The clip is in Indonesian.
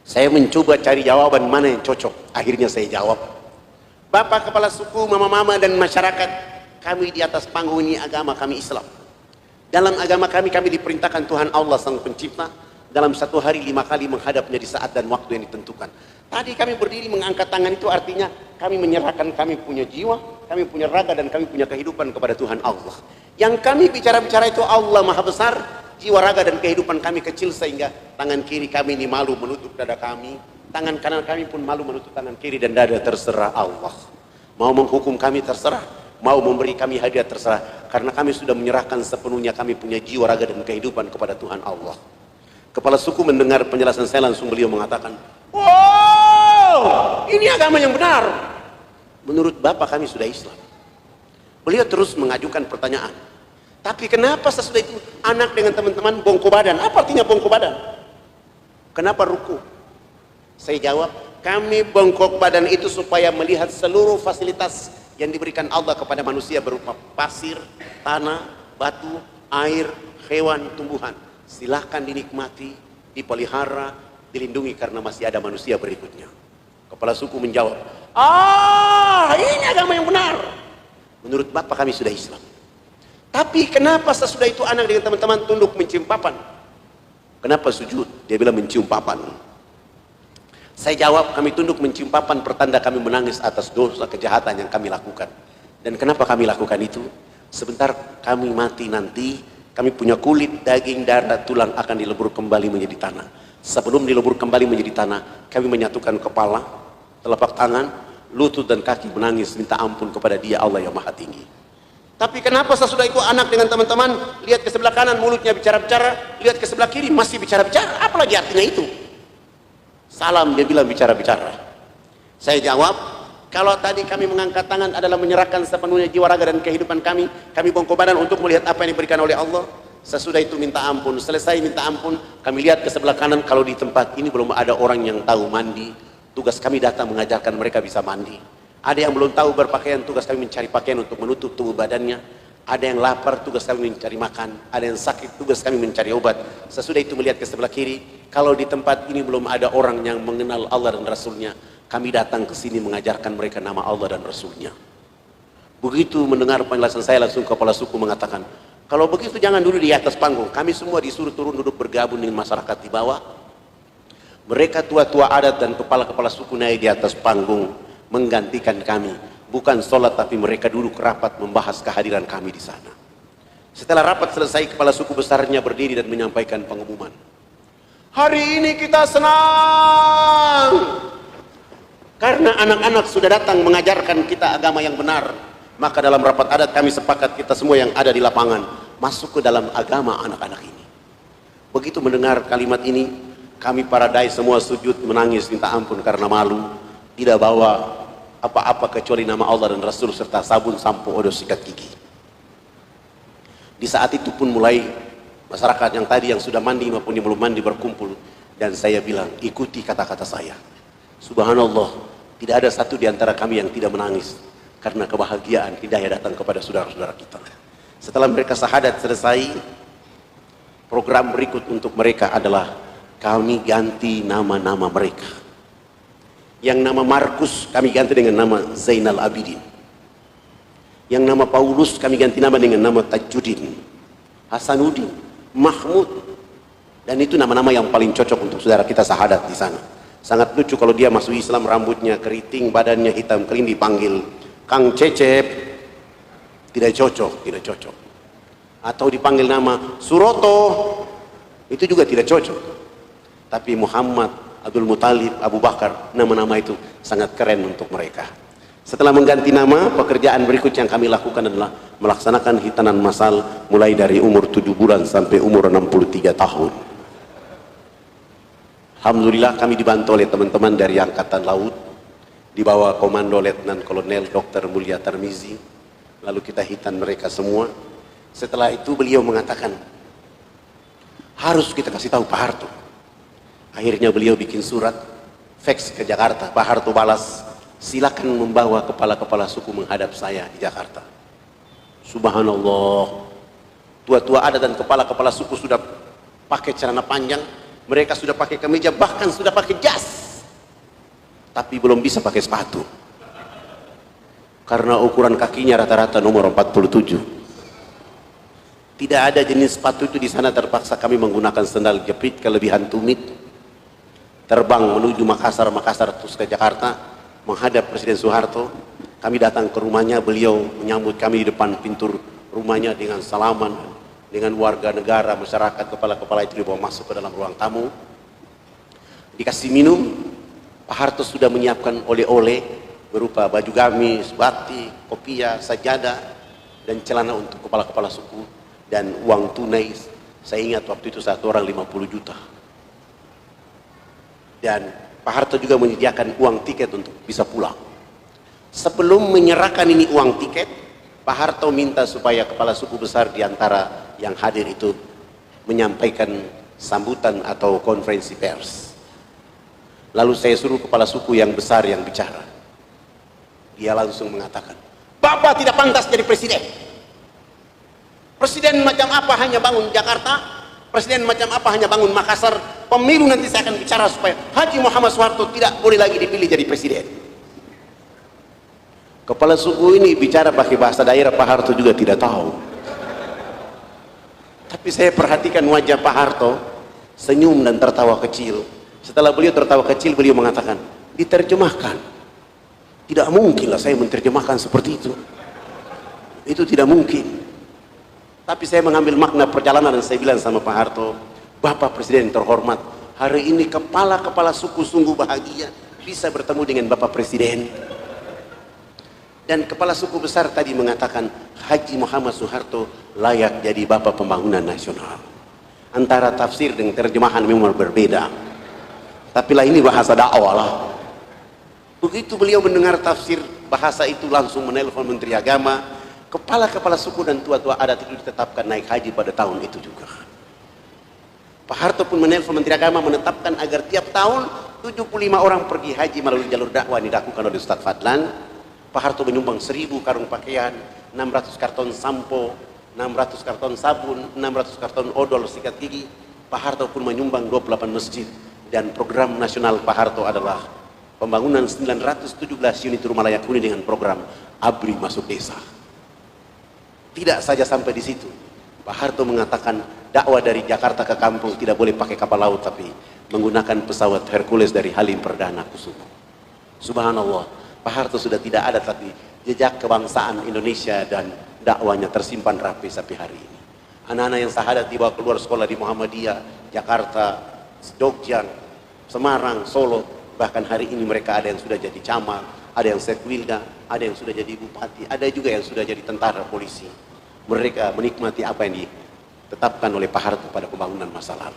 Saya mencoba cari jawaban mana yang cocok. Akhirnya saya jawab, Bapak kepala suku, mama-mama dan masyarakat, kami di atas panggung ini agama kami Islam. Dalam agama kami diperintahkan Tuhan Allah Sang Pencipta dalam satu hari 5 kali menghadapnya di saat dan waktu yang ditentukan. Tadi kami berdiri mengangkat tangan, itu artinya kami menyerahkan kami punya jiwa, kami punya raga, dan kami punya kehidupan kepada Tuhan Allah. Yang kami bicara-bicara itu Allah Maha Besar, jiwa, raga, dan kehidupan kami kecil, sehingga tangan kiri kami ini malu menutup dada kami, tangan kanan kami pun malu menutup tangan kiri dan dada. Terserah Allah. Mau menghukum kami terserah, mau memberi kami hadiah terserah, karena kami sudah menyerahkan sepenuhnya kami punya jiwa, raga, dan kehidupan kepada Tuhan Allah. Kepala suku mendengar penjelasan saya, langsung beliau mengatakan, wow, ini agama yang benar. Menurut Bapak kami sudah Islam. Beliau terus mengajukan pertanyaan, tapi kenapa sesudah itu anak dengan teman-teman bongko badan? Apa artinya bongko badan? Kenapa ruku? Saya jawab, kami bongkok badan itu supaya melihat seluruh fasilitas yang diberikan Allah kepada manusia berupa pasir, tanah, batu, air, hewan, tumbuhan. Silahkan dinikmati, dipelihara, dilindungi, karena masih ada manusia berikutnya. Kepala suku menjawab, ini agama yang benar. Menurut Bapak kami sudah Islam. Tapi kenapa sesudah itu anak dengan teman-teman tunduk mencium papan? Kenapa sujud? Dia bilang mencium papan. Saya jawab, kami tunduk mencium papan pertanda kami menangis atas dosa kejahatan yang kami lakukan. Dan kenapa kami lakukan itu? Sebentar kami mati nanti, kami punya kulit, daging, darah, tulang akan dilebur kembali menjadi tanah. Sebelum dilebur kembali menjadi tanah, kami menyatukan kepala, telapak tangan, lutut, dan kaki, menangis minta ampun kepada Dia Allah yang Maha Tinggi. Tapi kenapa sesudah itu anak dengan teman-teman lihat ke sebelah kanan mulutnya bicara-bicara, lihat ke sebelah kiri masih bicara-bicara? Apalagi artinya itu? Salam, dia bilang bicara-bicara. Saya jawab, kalau tadi kami mengangkat tangan adalah menyerahkan sepenuhnya jiwa, raga, dan kehidupan kami bongkok badan untuk melihat apa yang diberikan oleh Allah. Sesudah itu minta ampun. Selesai minta ampun, kami lihat ke sebelah kanan, kalau di tempat ini belum ada orang yang tahu mandi, tugas kami datang mengajarkan mereka bisa mandi. Ada yang belum tahu berpakaian, tugas kami mencari pakaian untuk menutup tubuh badannya. Ada yang lapar, tugas kami mencari makan. Ada yang sakit, tugas kami mencari obat. Sesudah itu melihat ke sebelah kiri, kalau di tempat ini belum ada orang yang mengenal Allah dan Rasulnya, kami datang ke sini mengajarkan mereka nama Allah dan Rasulnya. Begitu mendengar penjelasan saya, langsung kepala suku mengatakan, kalau begitu jangan dulu di atas panggung. Kami semua disuruh turun duduk bergabung dengan masyarakat di bawah. Mereka tua-tua adat dan kepala-kepala suku naik di atas panggung menggantikan kami. Bukan sholat, tapi mereka duduk rapat membahas kehadiran kami di sana. Setelah rapat selesai, kepala suku besarnya berdiri dan menyampaikan pengumuman. Hari ini kita senang karena anak-anak sudah datang mengajarkan kita agama yang benar. Maka dalam rapat adat kami sepakat kita semua yang ada di lapangan masuk ke dalam agama anak-anak ini. Begitu mendengar kalimat ini, kami para dai semua sujud menangis minta ampun karena malu, tidak bawa apa-apa kecuali nama Allah dan Rasul serta sabun, sampo, odol, sikat gigi. Di saat itu pun mulai masyarakat yang tadi yang sudah mandi maupun yang belum mandi berkumpul, dan saya bilang, ikuti kata-kata saya. Subhanallah, tidak ada satu di antara kami yang tidak menangis karena kebahagiaan hidayah datang kepada saudara-saudara kita. Setelah mereka syahadat selesai, program berikut untuk mereka adalah kami ganti nama-nama mereka. Yang nama Markus kami ganti dengan nama Zainal Abidin. Yang nama Paulus kami ganti nama dengan nama Tajuddin, Hasanuddin, Mahmud. Dan itu nama-nama yang paling cocok untuk saudara kita syahadat di sana. Sangat lucu kalau dia masuk Islam, rambutnya keriting, badannya hitam kering, dipanggil Kang Cecep. Tidak cocok, tidak cocok. Atau dipanggil nama Suroto, itu juga tidak cocok. Tapi Muhammad, Abdul Muthalib, Abu Bakar, nama-nama itu sangat keren untuk mereka. Setelah mengganti nama, pekerjaan berikut yang kami lakukan adalah melaksanakan hitanan massal mulai dari umur 7 bulan sampai umur 63 tahun. Alhamdulillah kami dibantu oleh teman-teman dari Angkatan Laut di bawah komando Letnan Kolonel Dr. Mulia Tarmizi. Lalu kita hitan mereka semua. Setelah itu beliau mengatakan, harus kita kasih tahu Pak Harto. Akhirnya beliau bikin surat, fax ke Jakarta. Pak Harto balas, silakan membawa kepala-kepala suku menghadap saya di Jakarta. Subhanallah, tua-tua adat dan kepala-kepala suku sudah pakai celana panjang, Mereka sudah pakai kemeja, bahkan sudah pakai jas, tapi belum bisa pakai sepatu karena ukuran kakinya rata-rata nomor 47. Tidak ada jenis sepatu itu di sana. Terpaksa kami menggunakan sandal jepit kelebihan tumit, terbang menuju Makassar terus ke Jakarta menghadap Presiden Soeharto. Kami datang ke rumahnya, beliau menyambut kami di depan pintu rumahnya dengan salaman, dengan warga negara, masyarakat, kepala-kepala itu dibawa masuk ke dalam ruang tamu, dikasih minum. Pak Harto sudah menyiapkan oleh-oleh berupa baju gamis, batik, kopiah, sajadah, dan celana untuk kepala-kepala suku, dan uang tunai. Saya ingat waktu itu satu orang 50 juta. Dan Pak Harto juga menyediakan uang tiket untuk bisa pulang. Sebelum menyerahkan ini uang tiket, Pak Harto minta supaya kepala suku besar di antara yang hadir itu menyampaikan sambutan atau konferensi pers. Lalu saya suruh kepala suku yang besar yang bicara. Dia langsung mengatakan, Bapak tidak pantas jadi presiden. Presiden macam apa hanya bangun Jakarta, presiden macam apa hanya bangun Makassar. Pemilu nanti saya akan bicara supaya Haji Muhammad Soeharto tidak boleh lagi dipilih jadi presiden. Kepala suku ini bicara pakai bahasa daerah, Pak Harto juga tidak tahu. Tapi saya perhatikan wajah Pak Harto, senyum dan tertawa kecil. Setelah beliau tertawa kecil, beliau mengatakan, diterjemahkan. Tidak mungkinlah saya menerjemahkan seperti itu. Itu tidak mungkin. Tapi saya mengambil makna perjalanan dan saya bilang sama Pak Harto, Bapak Presiden terhormat, hari ini kepala-kepala suku sungguh bahagia bisa bertemu dengan Bapak Presiden. Dan kepala suku besar tadi mengatakan, Haji Muhammad Soeharto layak jadi Bapak Pembangunan Nasional. Antara tafsir dan terjemahan memang berbeda. Tapi lah ini bahasa dakwah lah. Begitu beliau mendengar tafsir bahasa itu, langsung menelpon Menteri Agama. Kepala-kepala suku dan tua-tua adat itu ditetapkan naik haji pada tahun itu juga. Pak Harto pun menelpon Menteri Agama menetapkan agar tiap tahun 75 orang pergi haji melalui jalur dakwah yang dilakukan oleh Ustadz Fadlan. Pak Harto menyumbang 1000 karung pakaian, 600 karton sampo, 600 karton sabun, 600 karton odol sikat gigi. Pak Harto pun menyumbang 28 masjid. Dan program nasional Pak Harto adalah pembangunan 917 unit rumah layak huni dengan program ABRI Masuk Desa. Tidak saja sampai di situ, Pak Harto mengatakan dakwah dari Jakarta ke kampung tidak boleh pakai kapal laut, tapi menggunakan pesawat Hercules dari Halim Perdana Kusuma. Subhanallah, Pak Harto sudah tidak ada, tapi jejak kebangsaan Indonesia dan dakwanya tersimpan rapi sampai hari ini. Anak-anak yang sahadat dibawa keluar sekolah di Muhammadiyah, Jakarta, Jogja, Semarang, Solo. Bahkan hari ini mereka ada yang sudah jadi camat, ada yang sekwilda, ada yang sudah jadi bupati, ada juga yang sudah jadi tentara polisi. Mereka menikmati apa yang ditetapkan oleh Pak Harto pada pembangunan masa lalu.